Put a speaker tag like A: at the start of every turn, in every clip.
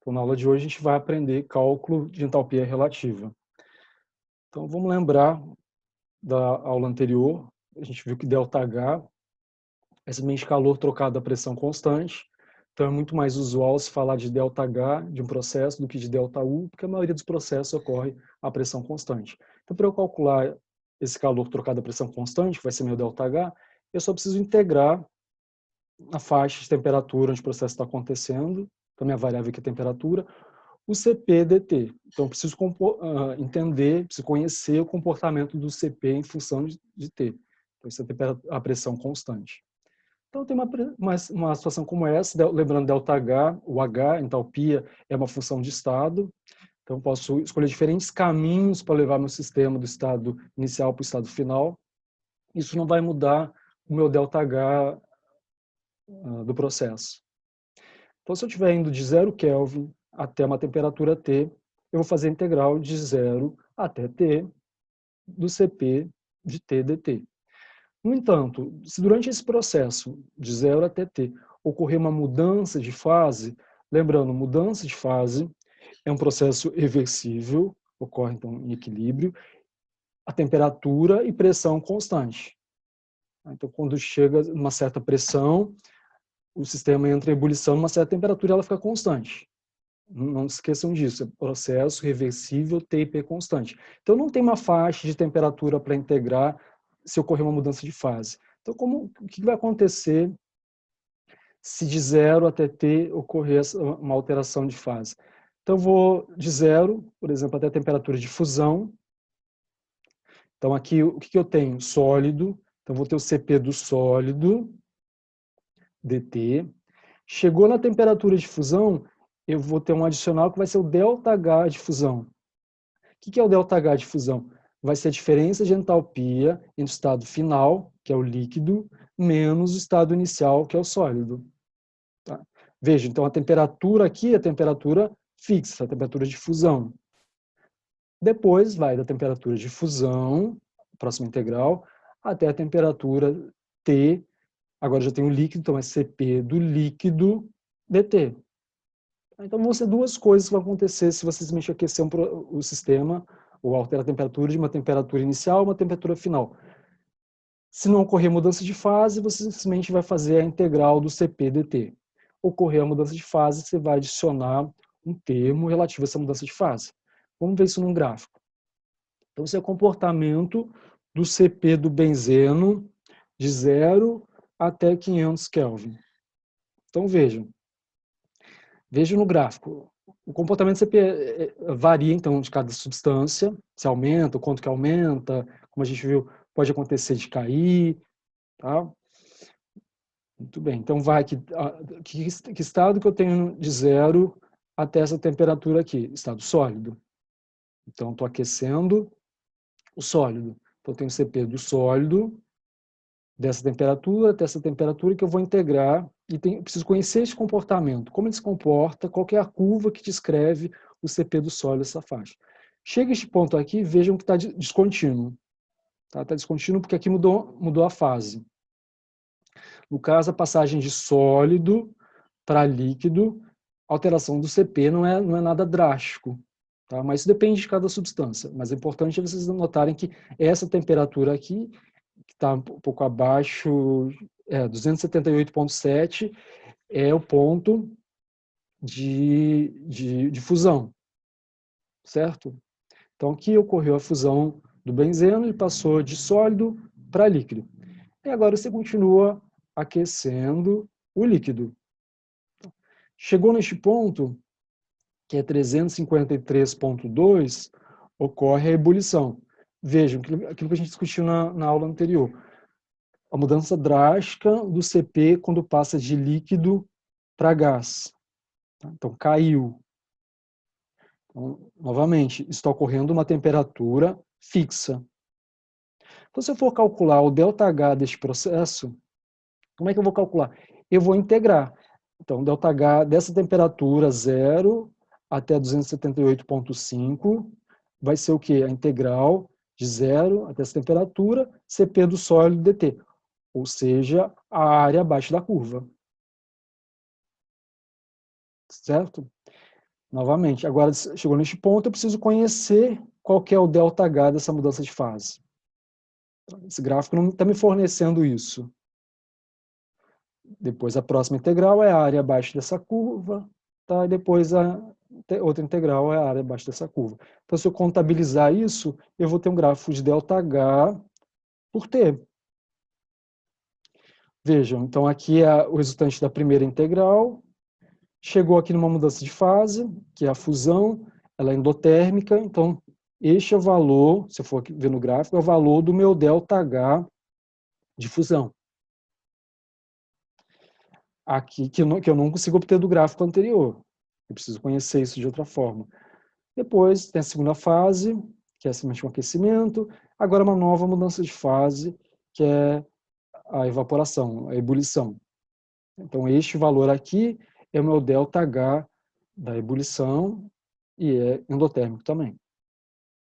A: Então, na aula de hoje, a gente vai aprender cálculo de entalpia relativa. Então, vamos lembrar da aula anterior, a gente viu que ΔH é simplesmente calor trocado a pressão constante. Então, é muito mais usual se falar de ΔH de um processo do que de ΔU, porque a maioria dos processos ocorre a pressão constante. Então, para eu calcular esse calor trocado a pressão constante, que vai ser meu ΔH, eu só preciso integrar a faixa de temperatura onde o processo está acontecendo, então minha variável aqui é a temperatura, o CP dt. Então, eu preciso entender, preciso conhecer o comportamento do CP em função de T. Então, isso é a pressão constante. Então, tem uma situação como essa, lembrando ΔH, o H, entalpia, é uma função de estado. Então, posso escolher diferentes caminhos para levar meu sistema do estado inicial para o estado final. Isso não vai mudar o meu ΔH do processo. Então, se eu estiver indo de 0 Kelvin até uma temperatura T, eu vou fazer a integral de 0 até T do CP de T dt. No entanto, se durante esse processo de 0 até T ocorrer uma mudança de fase, lembrando, mudança de fase é um processo reversível, ocorre então em equilíbrio, a temperatura e pressão constante. Então, quando chega uma certa pressão, o sistema entra em ebulição, uma certa temperatura, ela fica constante. Não se esqueçam disso, é processo reversível T e P constante. Então, não tem uma faixa de temperatura para integrar se ocorrer uma mudança de fase. Então, o que vai acontecer se de 0 até T ocorrer uma alteração de fase? Então, eu vou de 0, por exemplo, até a temperatura de fusão. Então, aqui, o que eu tenho? Sólido. Então, vou ter o CP do sólido, dt. Chegou na temperatura de fusão, eu vou ter um adicional que vai ser o ΔH de fusão. O que é o ΔH de fusão? Vai ser a diferença de entalpia entre o estado final, que é o líquido, menos o estado inicial, que é o sólido. Tá? Veja, então a temperatura aqui é a temperatura fixa, a temperatura de fusão. Depois vai da temperatura de fusão, próxima integral, até a temperatura T. Agora já tem o líquido, então é CP do líquido dt. Então vão ser duas coisas que vão acontecer se você simplesmente aquecer o sistema ou alterar a temperatura de uma temperatura inicial a uma temperatura final. Se não ocorrer mudança de fase, você simplesmente vai fazer a integral do CP dt. Ocorrer a mudança de fase, você vai adicionar um termo relativo a essa mudança de fase. Vamos ver isso num gráfico. Então, esse é o comportamento do CP do benzeno de 0 até 500 Kelvin. Então, vejam no gráfico. O comportamento CP varia, então, de cada substância, se aumenta, o quanto que aumenta, como a gente viu, pode acontecer de cair, tá? Muito bem, então vai que estado que eu tenho de 0 até essa temperatura aqui? Estado sólido. Então, estou aquecendo o sólido. Então, eu tenho CP do sólido, dessa temperatura até essa temperatura que eu vou integrar e preciso conhecer esse comportamento, como ele se comporta, qual é a curva que descreve o CP do sólido, essa faixa. Chega este ponto aqui, vejam que está descontínuo. Está descontínuo porque aqui mudou a fase. No caso, a passagem de sólido para líquido, a alteração do CP não é nada drástico. Tá? Mas isso depende de cada substância. Mas é importante vocês notarem que essa temperatura aqui, que está um pouco abaixo, 278,7, é o ponto de fusão, certo? Então, aqui ocorreu a fusão do benzeno e passou de sólido para líquido. E agora você continua aquecendo o líquido. Chegou neste ponto, que é 353,2, ocorre a ebulição. Vejam, aquilo que a gente discutiu na aula anterior. A mudança drástica do CP quando passa de líquido para gás. Então, caiu. Então, novamente, está ocorrendo uma temperatura fixa. Então, se eu for calcular o ΔH deste processo, como é que eu vou calcular? Eu vou integrar. Então, ΔH dessa temperatura 0 até 278,5 vai ser o quê? A integral de 0 até essa temperatura, CP do sólido dt. Ou seja, a área abaixo da curva. Certo? Novamente, agora chegou neste ponto, eu preciso conhecer qual que é o ΔH dessa mudança de fase. Esse gráfico não está me fornecendo isso. Depois a próxima integral é a área abaixo dessa curva, tá? E depois a outra integral é a área abaixo dessa curva. Então, se eu contabilizar isso, eu vou ter um gráfico de ΔH por T. Vejam, então aqui é o resultante da primeira integral, chegou aqui numa mudança de fase, que é a fusão, ela é endotérmica, então este é o valor, se eu for ver no gráfico, é o valor do meu ΔH de fusão. Aqui que eu não consigo obter do gráfico anterior. Eu preciso conhecer isso de outra forma. Depois tem a segunda fase, que é simplesmente um aquecimento. Agora uma nova mudança de fase, que é a evaporação, a ebulição. Então este valor aqui é o meu ΔH da ebulição e é endotérmico também.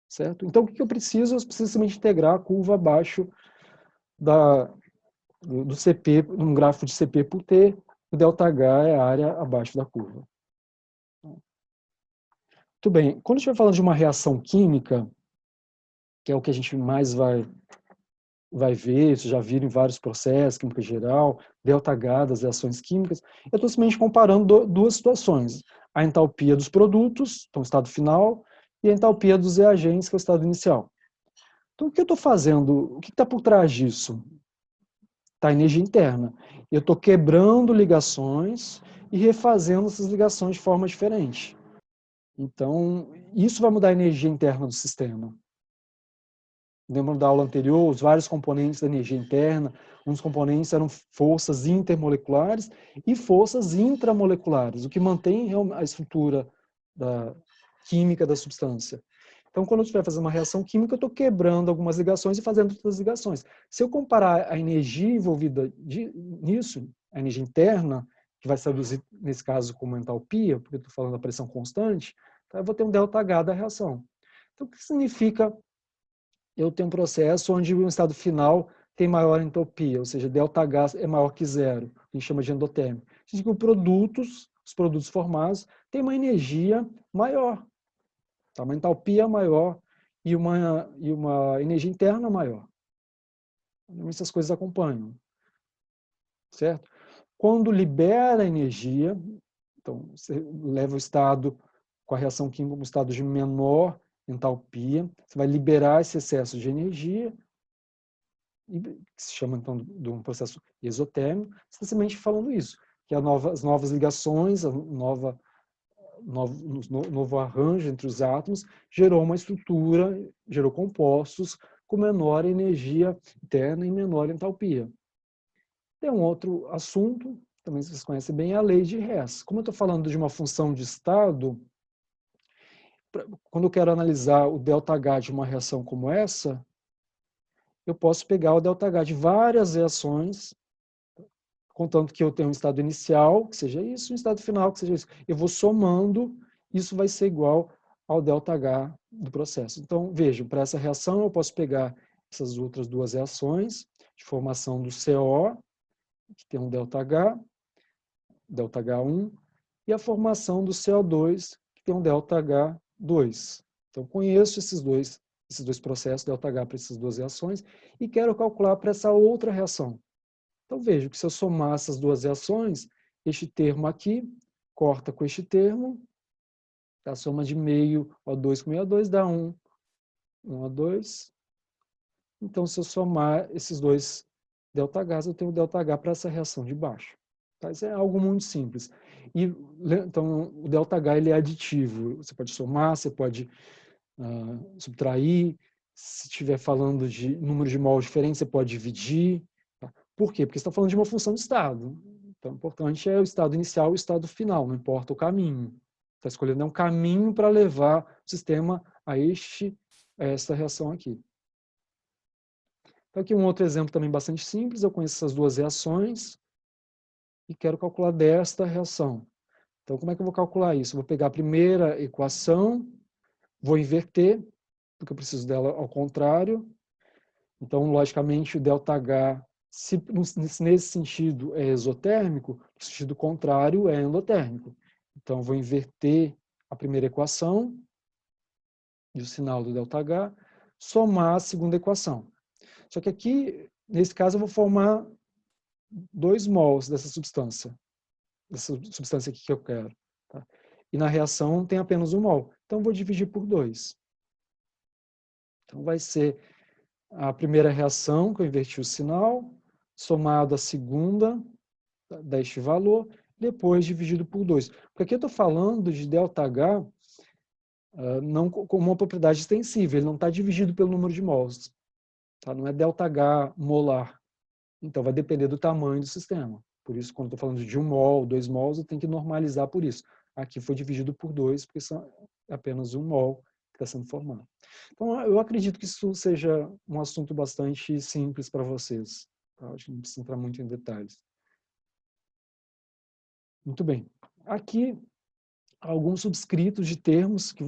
A: Certo? Então o que eu preciso? Eu preciso simplesmente integrar a curva abaixo do CP, num gráfico de CP por T, o ΔH é a área abaixo da curva. Muito bem, quando a gente vai falando de uma reação química, que é o que a gente mais vai ver, isso já viram em vários processos, química geral, ΔH das reações químicas, eu estou simplesmente comparando duas situações, a entalpia dos produtos, então o estado final, e a entalpia dos reagentes, que é o estado inicial. Então o que eu estou fazendo, o que está por trás disso? Está a energia interna. Eu estou quebrando ligações e refazendo essas ligações de forma diferente. Então, isso vai mudar a energia interna do sistema. Lembram da aula anterior, os vários componentes da energia interna, uns componentes eram forças intermoleculares e forças intramoleculares, o que mantém a estrutura química da substância. Então, quando eu estiver fazendo uma reação química, eu estou quebrando algumas ligações e fazendo outras ligações. Se eu comparar a energia envolvida nisso, a energia interna, que vai se traduzir, nesse caso, como entalpia, porque eu estou falando da pressão constante, tá? Eu vou ter um ΔH da reação. Então, o que significa eu ter um processo onde o estado final tem maior entropia, ou seja, ΔH é maior que zero, a gente chama de endotérmico. Significa que os produtos formados têm uma energia maior, tá? Uma entalpia maior e uma energia interna maior. Essas coisas acompanham, certo? Quando libera energia, então você leva o estado com a reação química como estado de menor entalpia, você vai liberar esse excesso de energia, que se chama então de um processo exotérmico, simplesmente falando isso, que as novas ligações, novo arranjo entre os átomos gerou uma estrutura, gerou compostos com menor energia interna e menor entalpia. Tem um outro assunto, também vocês conhecem bem, é a lei de Hess. Como eu estou falando de uma função de estado, quando eu quero analisar o ΔH de uma reação como essa, eu posso pegar o ΔH de várias reações, contanto que eu tenha um estado inicial, que seja isso, um estado final, que seja isso. Eu vou somando, isso vai ser igual ao ΔH do processo. Então, vejam, para essa reação eu posso pegar essas outras duas reações, de formação do CO, que tem um ΔH, ΔH1, e a formação do CO2, que tem um ΔH2. Então, conheço esses dois processos, ΔH para essas duas reações, e quero calcular para essa outra reação. Então, vejo que se eu somar essas duas reações, este termo aqui corta com este termo, a soma de meio O2 com meio O2 dá 1 O2. Então, se eu somar esses dois ΔHs, eu tenho o ΔH para essa reação de baixo. Tá? Isso é algo muito simples. E, então, o ΔH ele é aditivo. Você pode somar, você pode subtrair. Se estiver falando de número de mols diferentes, você pode dividir. Tá? Por quê? Porque você está falando de uma função de estado. Então, o importante é o estado inicial e o estado final, não importa o caminho. Está escolhendo um caminho para levar o sistema a essa reação aqui. Então, aqui um outro exemplo também bastante simples. Eu conheço essas duas reações e quero calcular desta reação. Então, como é que eu vou calcular isso? Eu vou pegar a primeira equação, vou inverter, porque eu preciso dela ao contrário. Então, logicamente, o ΔH, se nesse sentido é exotérmico, no sentido contrário é endotérmico. Então, vou inverter a primeira equação e o sinal do ΔH, somar a segunda equação. Só que aqui, nesse caso, eu vou formar 2 mols dessa substância aqui que eu quero. Tá? E na reação tem apenas 1 mol. Então, eu vou dividir por 2. Então, vai ser a primeira reação, que eu inverti o sinal, somado a segunda deste valor, depois dividido por 2. Porque aqui eu estou falando de ΔH não como uma propriedade extensível, ele não está dividido pelo número de mols. Tá? Não é ΔH molar. Então, vai depender do tamanho do sistema. Por isso, quando estou falando de 1 mol, 2 mols, eu tenho que normalizar por isso. Aqui foi dividido por 2, porque são apenas 1 mol que está sendo formado. Então, eu acredito que isso seja um assunto bastante simples para vocês. Tá? Acho que não precisa entrar muito em detalhes. Muito bem. Aqui, alguns subscritos de termos que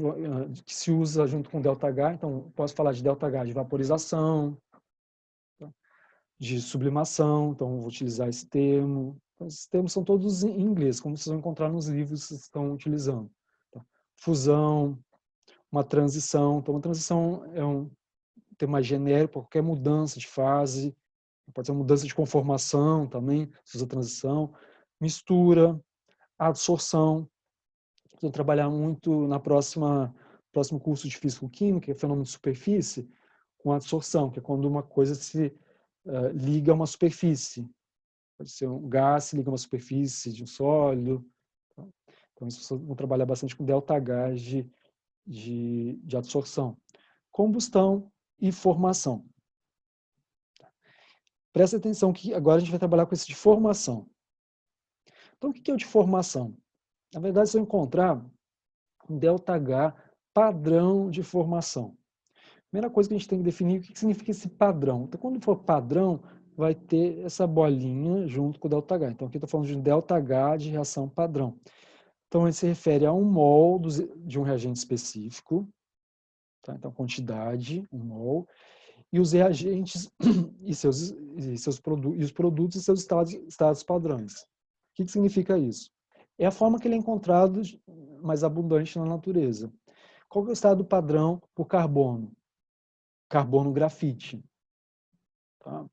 A: se usa junto com ΔH. Então, posso falar de ΔH de vaporização, de sublimação, então vou utilizar esse termo. Então, esses termos são todos em inglês, como vocês vão encontrar nos livros que vocês estão utilizando. Tá? Fusão, uma transição. Então, uma transição é um termo mais genérico para qualquer mudança de fase, pode ser uma mudança de conformação também, se usa transição. Mistura, adsorção. Vou trabalhar muito na próximo curso de Físico-Química, que é fenômeno de superfície, com adsorção, que é quando uma coisa se liga a uma superfície. Pode ser um gás se liga a uma superfície de um sólido. Então, isso vou trabalhar bastante com ΔH de adsorção. Combustão e formação. Presta atenção que agora a gente vai trabalhar com esse de formação. Então, o que é o de formação? Na verdade, se eu encontrar um ΔH padrão de formação. Primeira coisa que a gente tem que definir, o que significa esse padrão. Então, quando for padrão, vai ter essa bolinha junto com o ΔH. Então, aqui eu estou falando de um ΔH de reação padrão. Então, ele se refere a 1 mol de um reagente específico, tá? Então, quantidade, 1 mol, e os reagentes e os produtos e seus estados padrões. O que significa isso? É a forma que ele é encontrado mais abundante na natureza. Qual que é o estado padrão por carbono? Carbono grafite. Tá?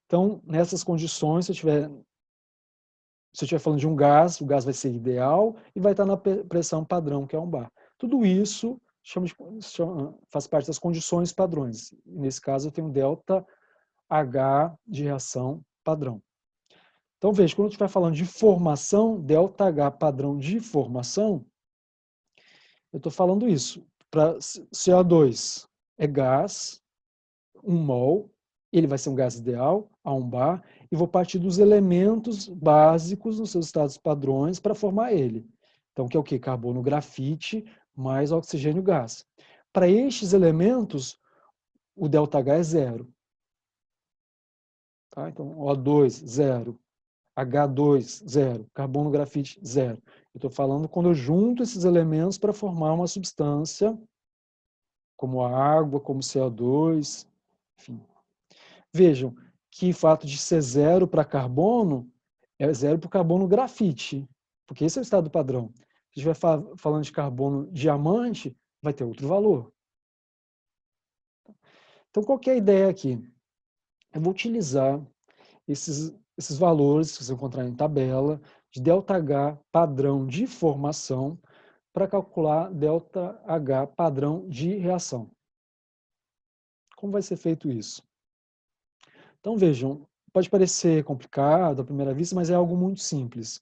A: Então, nessas condições, se eu estiver falando de um gás, o gás vai ser ideal e vai estar na pressão padrão, que é 1 bar. Tudo isso faz parte das condições padrões. Nesse caso, eu tenho ΔH de reação padrão. Então, veja, quando eu estiver falando de formação, ΔH padrão de formação, eu estou falando isso. Para CO2 é gás, 1 mol, ele vai ser um gás ideal, a 1 bar, e vou partir dos elementos básicos nos seus estados padrões para formar ele. Então, que é o quê? Carbono grafite mais oxigênio gás. Para estes elementos, o ΔH é 0. Tá? Então, O2, 0. H2, 0. Carbono grafite, 0. Eu estou falando quando eu junto esses elementos para formar uma substância, como a água, como CO2, enfim. Vejam que o fato de ser 0 para carbono é 0 para o carbono grafite, porque esse é o estado padrão. Se a gente estiver falando de carbono diamante, vai ter outro valor. Então, qual que é a ideia aqui? Eu vou utilizar esses valores que você encontrar em tabela de ΔH padrão de formação para calcular ΔH padrão de reação. Como vai ser feito isso? Então, vejam, pode parecer complicado à primeira vista, mas é algo muito simples.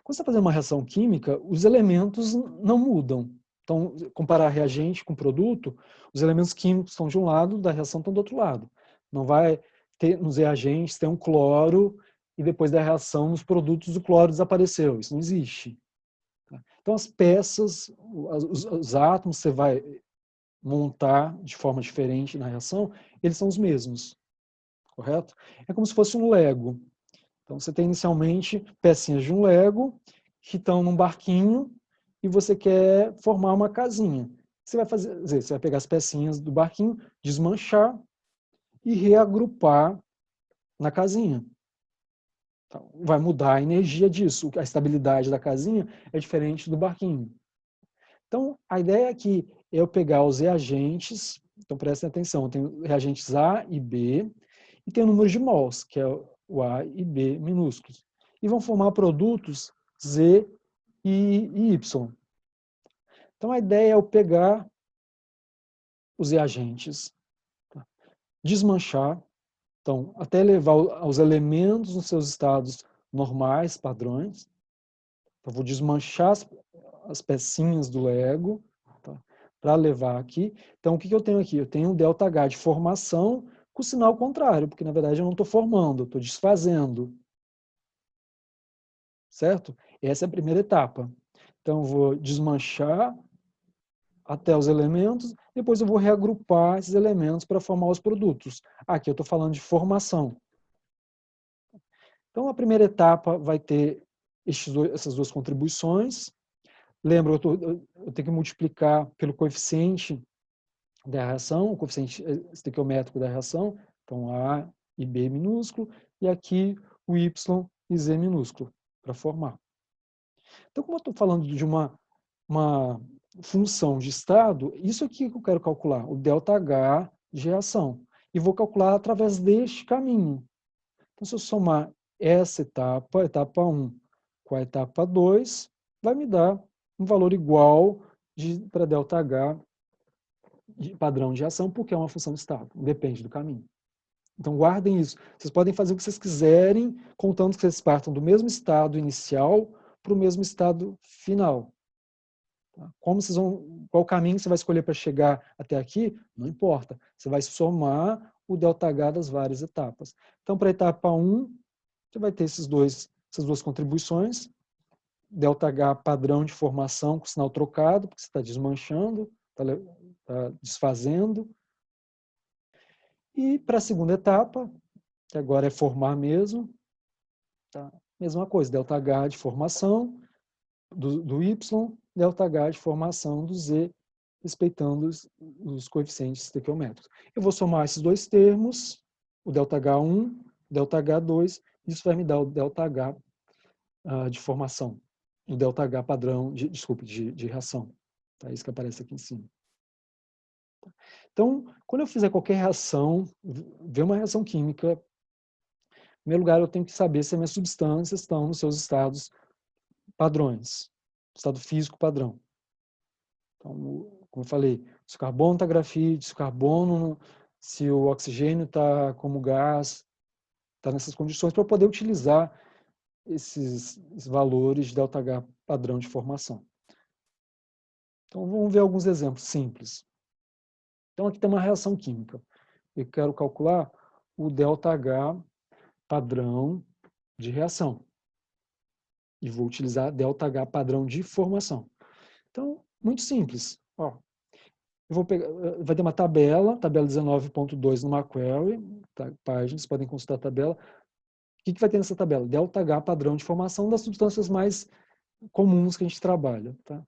A: Quando você está fazendo uma reação química, os elementos não mudam. Então, comparar reagente com produto, os elementos químicos estão de um lado, da reação estão do outro lado. Não vai ter nos reagentes ter um cloro e depois da reação nos produtos o cloro desapareceu. Isso não existe. Então, as peças, os átomos que você vai montar de forma diferente na reação, eles são os mesmos. Correto? É como se fosse um Lego. Então, você tem inicialmente pecinhas de um Lego que estão num barquinho e você quer formar uma casinha. Você vai fazer, você vai pegar as pecinhas do barquinho, desmanchar e reagrupar na casinha. Então, vai mudar a energia disso. A estabilidade da casinha é diferente do barquinho. Então, a ideia aqui é eu pegar os reagentes, então prestem atenção, eu tenho reagentes A e B, e tem o número de mols, que é o A e B minúsculos, e vão formar produtos Z e Y. Então, a ideia é eu pegar os reagentes, tá? Desmanchar, então, até levar os elementos nos seus estados normais, padrões. Então, vou desmanchar as pecinhas do Lego, tá? Para levar aqui. Então, o que eu tenho aqui? Eu tenho um ΔH de formação com o sinal contrário, porque, na verdade, eu não estou formando, eu estou desfazendo. Certo? Essa é a primeira etapa. Então, eu vou desmanchar até os elementos, depois eu vou reagrupar esses elementos para formar os produtos. Aqui eu estou falando de formação. Então, a primeira etapa vai ter essas duas contribuições. Lembra, eu tenho que multiplicar pelo coeficiente da reação, o coeficiente estequiométrico da reação, então A e B minúsculo, e aqui o Y e Z minúsculo, para formar. Então, como eu estou falando de uma função de estado, isso aqui que eu quero calcular, o ΔH de reação. E vou calcular através deste caminho. Então, se eu somar essa etapa, a etapa 1, com a etapa 2, vai me dar um valor igual para ΔH de padrão de reação, porque é uma função de estado, depende do caminho. Então, guardem isso. Vocês podem fazer o que vocês quiserem, contando que vocês partam do mesmo estado inicial para o mesmo estado final. Como vocês vão, qual caminho você vai escolher para chegar até aqui? Não importa. Você vai somar o ΔH das várias etapas. Então, para a etapa 1, você vai ter essas duas contribuições. ΔH padrão de formação com sinal trocado, porque você está desmanchando, está desfazendo. E para a segunda etapa, que agora é formar mesmo, tá? Mesma coisa, ΔH de formação do Y, ΔH de formação do Z, respeitando os coeficientes estequiométricos. Eu vou somar esses dois termos, o ΔH1, ΔH2, isso vai me dar o ΔH de formação, o ΔH padrão, de reação. Tá? Isso que aparece aqui em cima. Então, quando eu fizer qualquer reação, ver uma reação química, em primeiro lugar eu tenho que saber se as minhas substâncias estão nos seus estados padrões, estado físico padrão. Então, como eu falei, se o carbono está grafite, se o oxigênio está como gás, está nessas condições para eu poder utilizar esses valores de ΔH padrão de formação. Então, vamos ver alguns exemplos simples. Então, aqui tem uma reação química. Eu quero calcular o ΔH padrão de reação. E vou utilizar ΔH padrão de formação. Então, muito simples. Ó, eu vou pegar, vai ter uma tabela 19.2 numa query, tá, páginas, vocês podem consultar a tabela. O que vai ter nessa tabela? ΔH padrão de formação das substâncias mais comuns que a gente trabalha. Tá?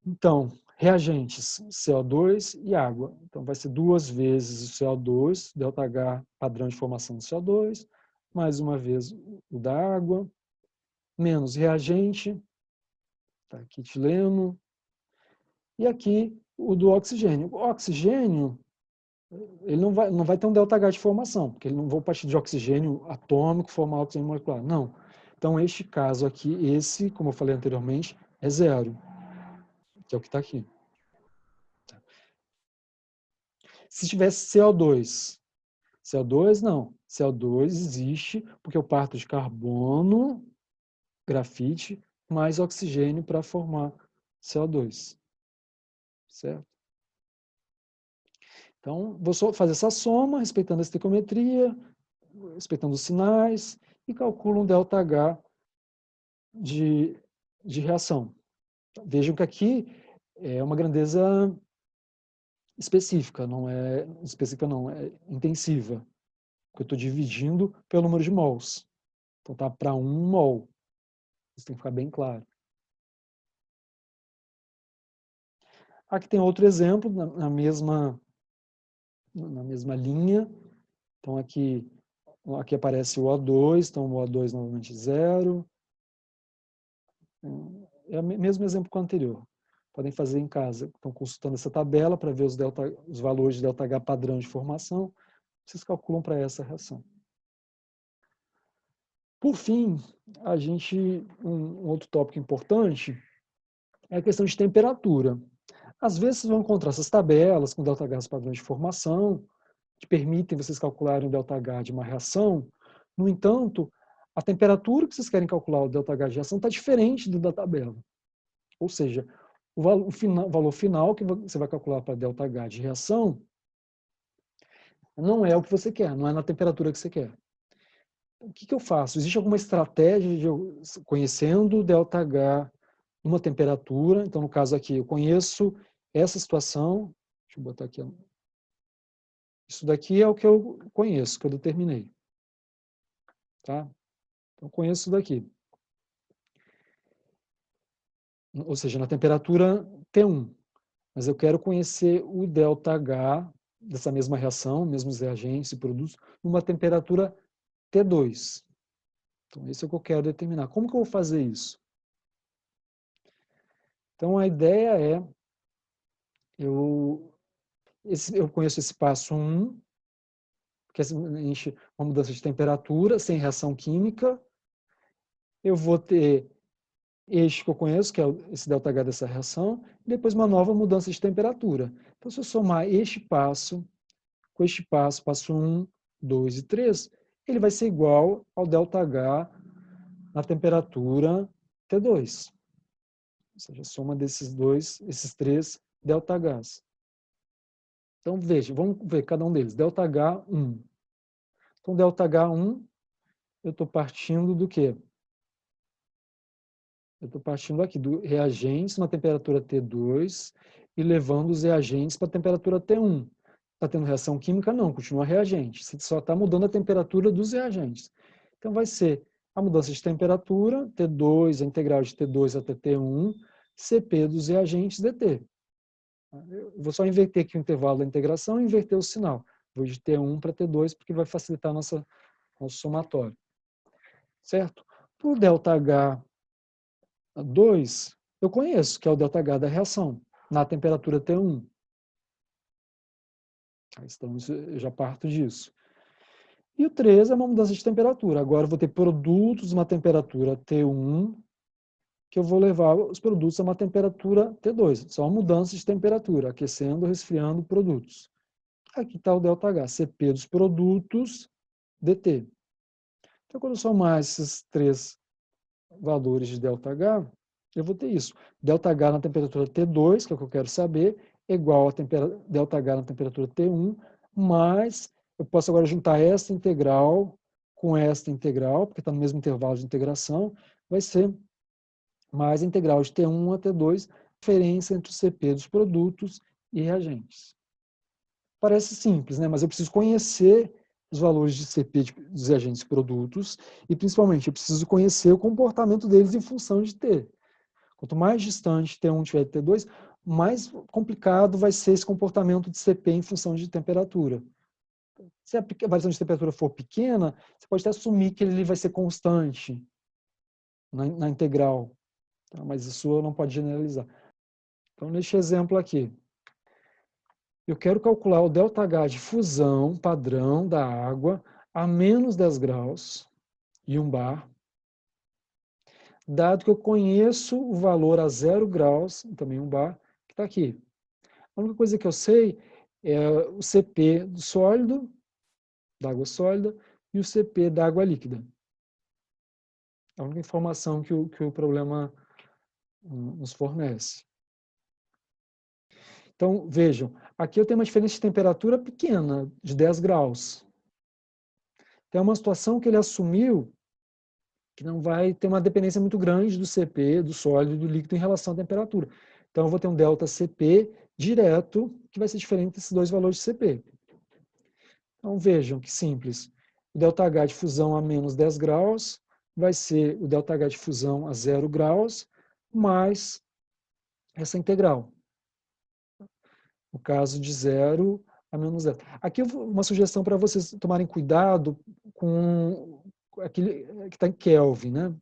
A: Então, reagentes, CO2 e água. Então, vai ser 2 vezes o CO2, ΔH padrão de formação do CO2, mais uma vez o da água, menos reagente, tá, aqui etileno, e aqui o do oxigênio. O oxigênio, ele não vai ter um ΔH de formação, porque ele não vai partir de oxigênio atômico formar oxigênio molecular. Não. Então, este caso aqui, esse, como eu falei anteriormente, é zero, que é o que está aqui. Se tivesse CO2, CO2 não. CO2 existe porque eu parto de carbono, grafite, mais oxigênio para formar CO2. Certo? Então, vou só fazer essa soma, respeitando a estequiometria, respeitando os sinais, e calculo um ΔH de reação. Vejam que aqui é uma grandeza específica, não é intensiva, porque eu estou dividindo pelo número de mols. Então, está para 1 mol. Isso tem que ficar bem claro. Aqui tem outro exemplo, na mesma linha. Então, aqui aparece o O2, então o O2 novamente zero. É o mesmo exemplo que o anterior. podem fazer em casa. Estão consultando essa tabela para ver os valores de ΔH padrão de formação. Vocês calculam para essa reação. Por fim, um outro tópico importante é a questão de temperatura. Às vezes vocês vão encontrar essas tabelas com ΔH padrões de formação, que permitem vocês calcularem o ΔH de uma reação. No entanto, a temperatura que vocês querem calcular o ΔH de reação está diferente da tabela. Ou seja, o valor final que você vai calcular para ΔH de reação não é o que você quer, não é na temperatura que você quer. O que eu faço? Existe alguma estratégia de eu, conhecendo o ΔH numa temperatura, então no caso aqui eu conheço essa situação, deixa eu botar aqui, isso daqui é o que eu conheço, que eu determinei. Tá? Então eu conheço isso daqui. Ou seja, na temperatura T1. Mas eu quero conhecer o ΔH dessa mesma reação, mesmos reagentes e produtos, numa temperatura T2. Então, esse é o que eu quero determinar. Como que eu vou fazer isso? Então, a ideia é, eu conheço esse passo 1, que é uma mudança de temperatura, sem reação química. Eu vou ter este que eu conheço, que é esse ΔH dessa reação, e depois uma nova mudança de temperatura. Então, se eu somar este passo com este passo, passo 1, 2 e 3, ele vai ser igual ao ΔH na temperatura T2. Ou seja, a soma esses três ΔHs. Então, veja, vamos ver cada um deles. ΔH1. Então, ΔH1, eu estou partindo do quê? Eu estou partindo aqui do reagentes na temperatura T2 e levando os reagentes para a temperatura T1. Está tendo reação química? Não, continua reagente. Você só está mudando a temperatura dos reagentes. Então, vai ser a mudança de temperatura, T2, a integral de T2 até T1, CP dos reagentes, DT. Eu vou só inverter aqui o intervalo da integração e inverter o sinal. Vou de T1 para T2, porque vai facilitar nosso somatório. Certo? Para o ΔH2, eu conheço, que é o ΔH da reação, na temperatura T1. Então, eu já parto disso. E o 3 é uma mudança de temperatura. Agora eu vou ter produtos a uma temperatura T1, que eu vou levar os produtos a uma temperatura T2. Só uma mudança de temperatura, aquecendo, resfriando produtos. Aqui está o ΔH, CP dos produtos, DT. Então, quando eu somar esses três valores de ΔH, eu vou ter isso. ΔH na temperatura T2, que é o que eu quero saber, é igual a ΔH na temperatura T1, mais eu posso agora juntar esta integral com esta integral, porque está no mesmo intervalo de integração, vai ser mais a integral de T1 a T2, diferença entre o CP dos produtos e reagentes. Parece simples, né? Mas eu preciso conhecer os valores de CP dos reagentes e produtos e, principalmente, eu preciso conhecer o comportamento deles em função de T. Quanto mais distante T1 tiver de T2, mais complicado vai ser esse comportamento de CP em função de temperatura. Se a variação de temperatura for pequena, você pode até assumir que ele vai ser constante na integral, tá? Mas isso não pode generalizar. Então, neste exemplo aqui, eu quero calcular o ΔH de fusão padrão da água a menos 10 graus e 1 bar, dado que eu conheço o valor a 0 graus, também 1 bar, que está aqui. A única coisa que eu sei é o CP do sólido, da água sólida, e o CP da água líquida. É a única informação que o problema nos fornece. Então, vejam, aqui eu tenho uma diferença de temperatura pequena, de 10 graus. Então, é uma situação que ele assumiu que não vai ter uma dependência muito grande do CP, do sólido e do líquido em relação à temperatura. Então, eu vou ter um ΔCP direto, que vai ser diferente desses dois valores de CP. Então, vejam que simples. O ΔH de fusão a menos 10 graus vai ser o ΔH de fusão a 0 graus, mais essa integral. No caso de 0 a menos 0. Aqui uma sugestão para vocês tomarem cuidado com aquele que está em Kelvin, né?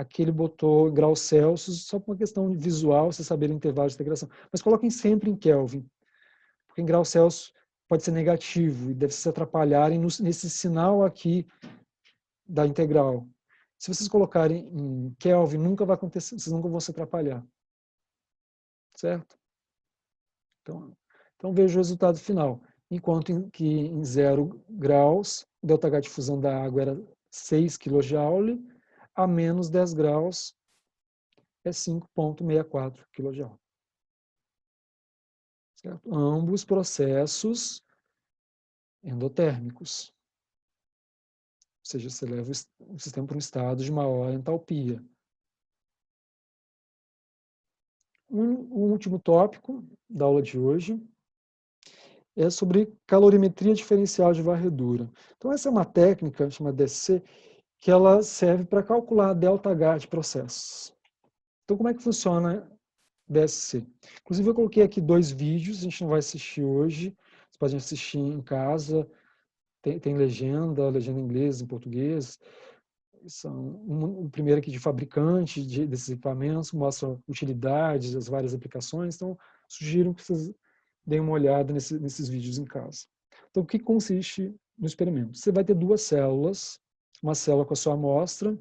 A: Aqui ele botou em graus Celsius, só por uma questão visual, você saber o intervalo de integração. Mas coloquem sempre em Kelvin, porque em graus Celsius pode ser negativo e deve se atrapalharem nesse sinal aqui da integral. Se vocês colocarem em Kelvin, nunca vai acontecer, vocês nunca vão se atrapalhar. Certo? Então veja o resultado final. Enquanto que em 0 graus, o ΔH de fusão da água era 6 kJ, a menos 10 graus é 5,64 kJ. Certo? Ambos processos endotérmicos. Ou seja, você leva o sistema para um estado de maior entalpia. O último tópico da aula de hoje é sobre calorimetria diferencial de varredura. Então, essa é uma técnica chamada DSC, que ela serve para calcular ΔH de processos. Então, como é que funciona DSC? Inclusive, eu coloquei aqui 2 vídeos, a gente não vai assistir hoje, vocês podem assistir em casa, tem legenda em inglês, em português. O primeiro aqui de fabricante desses equipamentos, mostra utilidades, as várias aplicações, então sugiro que vocês deem uma olhada nesses vídeos em casa. Então, o que consiste no experimento? Você vai ter 2 células, uma célula com a sua amostra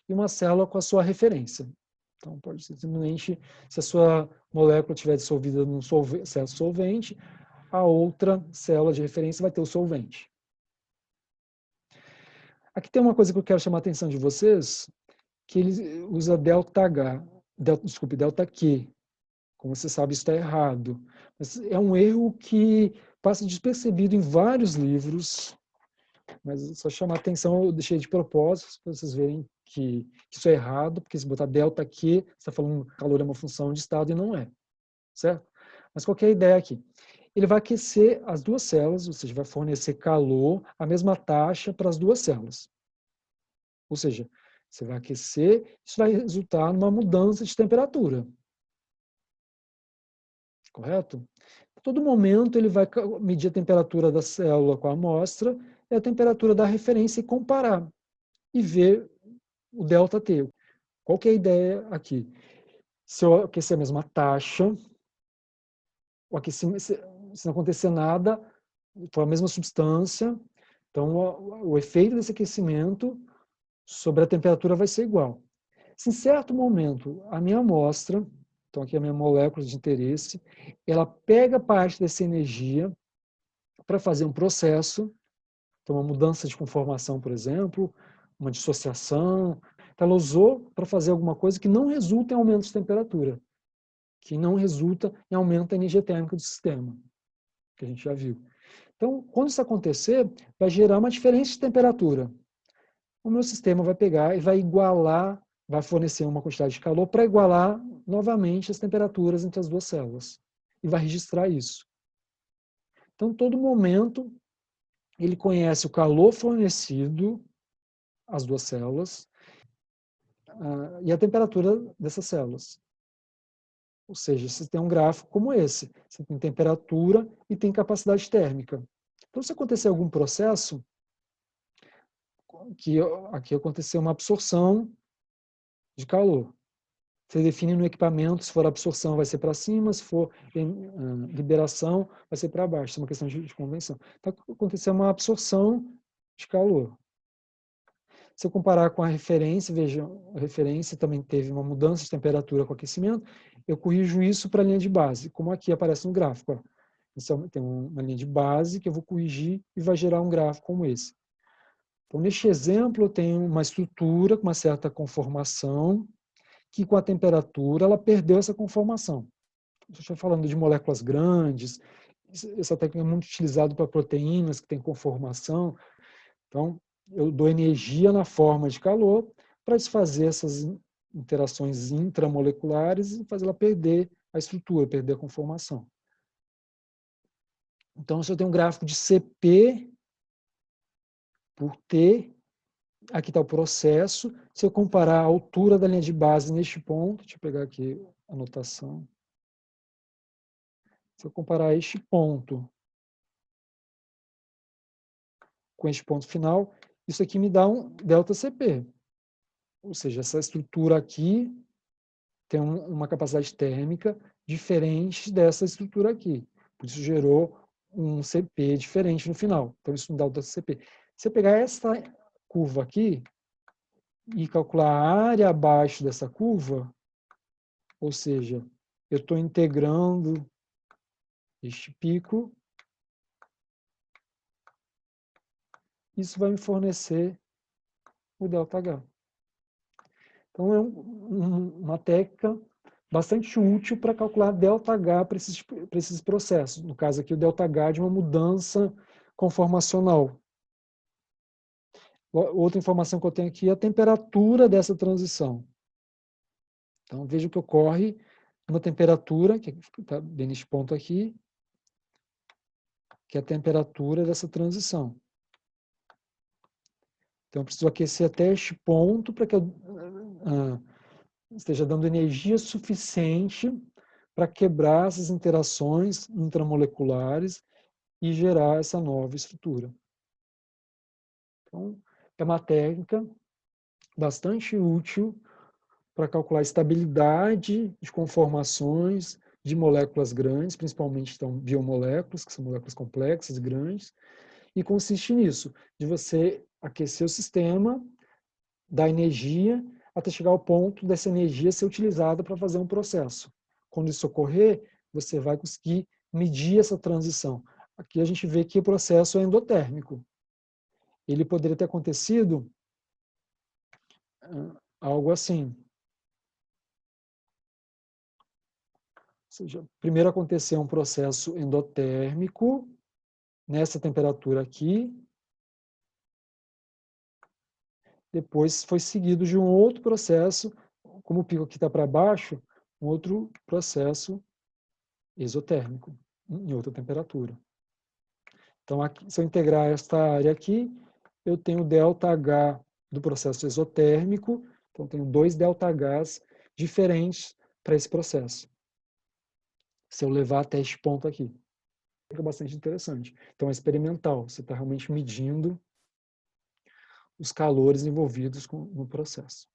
A: e uma célula com a sua referência. Então, pode ser simplesmente, se a sua molécula estiver dissolvida num solvente, a outra célula de referência vai ter o solvente. Aqui tem uma coisa que eu quero chamar a atenção de vocês, que ele usa ΔH, ΔQ. Como você sabe, isso está errado. Mas é um erro que passa despercebido em vários livros, mas só chamar a atenção, eu deixei de propósito, para vocês verem que isso é errado, porque se botar ΔQ, você está falando que calor é uma função de estado e não é. Certo? Mas qual que é a ideia aqui? Ele vai aquecer as 2 células, ou seja, vai fornecer calor, a mesma taxa para as 2 células. Ou seja, você vai aquecer, isso vai resultar numa mudança de temperatura. Correto? A todo momento ele vai medir a temperatura da célula com a amostra e a temperatura da referência e comparar. E ver o ΔT. Qual que é a ideia aqui? Se eu aquecer a mesma taxa, o aquecimento, se não acontecer nada, for a mesma substância, então o efeito desse aquecimento sobre a temperatura vai ser igual. Se em certo momento a minha amostra, então aqui a minha molécula de interesse, ela pega parte dessa energia para fazer um processo, então uma mudança de conformação, por exemplo, uma dissociação, então ela usou para fazer alguma coisa que não resulta em aumento de temperatura, que não resulta em aumento da energia térmica do sistema, que a gente já viu. Então, quando isso acontecer, vai gerar uma diferença de temperatura. O meu sistema vai pegar e vai igualar, vai fornecer uma quantidade de calor para igualar novamente as temperaturas entre as 2 células. E vai registrar isso. Então, todo momento, ele conhece o calor fornecido às 2 células e a temperatura dessas células. Ou seja, você tem um gráfico como esse. Você tem temperatura e tem capacidade térmica. Então, se acontecer algum processo, que aqui aconteceu uma absorção de calor. Você define no equipamento, se for absorção vai ser para cima, se for liberação vai ser para baixo. Isso é uma questão de convenção. Então, aconteceu uma absorção de calor. Se eu comparar com a referência, veja, a referência também teve uma mudança de temperatura com aquecimento, eu corrijo isso para a linha de base, como aqui aparece no gráfico. Ó. Então, tem uma linha de base que eu vou corrigir e vai gerar um gráfico como esse. Então, neste exemplo, eu tenho uma estrutura com uma certa conformação, que com a temperatura ela perdeu essa conformação. Estou falando de moléculas grandes, essa técnica é muito utilizada para proteínas que têm conformação. Então, eu dou energia na forma de calor para desfazer essas interações intramoleculares e fazer ela perder a estrutura, perder a conformação. Então, se eu tenho um gráfico de Cp por T, aqui está o processo. Se eu comparar a altura da linha de base neste ponto, deixa eu pegar aqui a anotação. Se eu comparar este ponto com este ponto final, isso aqui me dá um ΔCp. Ou seja, essa estrutura aqui tem uma capacidade térmica diferente dessa estrutura aqui. Por isso gerou um CP diferente no final. Então, isso não dá o CP. Se eu pegar essa curva aqui e calcular a área abaixo dessa curva, ou seja, eu estou integrando este pico, isso vai me fornecer o ΔH. Então, é uma técnica bastante útil para calcular ΔH para esses processos. No caso aqui, o ΔH de uma mudança conformacional. Outra informação que eu tenho aqui é a temperatura dessa transição. Então, veja o que ocorre numa temperatura, que está bem neste ponto aqui, que é a temperatura dessa transição. Então, eu preciso aquecer até este ponto para que eu esteja dando energia suficiente para quebrar essas interações intramoleculares e gerar essa nova estrutura. Então, é uma técnica bastante útil para calcular a estabilidade de conformações de moléculas grandes, principalmente então, biomoléculas, que são moléculas complexas, grandes, e consiste nisso, de você aquecer o sistema, dar energia, até chegar ao ponto dessa energia ser utilizada para fazer um processo. Quando isso ocorrer, você vai conseguir medir essa transição. Aqui a gente vê que o processo é endotérmico. Ele poderia ter acontecido algo assim. Ou seja, primeiro aconteceu um processo endotérmico, nessa temperatura aqui, depois foi seguido de um outro processo, como o pico aqui está para baixo, um outro processo exotérmico, em outra temperatura. Então, aqui, se eu integrar esta área aqui, eu tenho ΔH do processo exotérmico, então tenho dois ΔHs diferentes para esse processo. Se eu levar até este ponto aqui. É bastante interessante. Então, é experimental, você está realmente medindo os calores envolvidos no processo.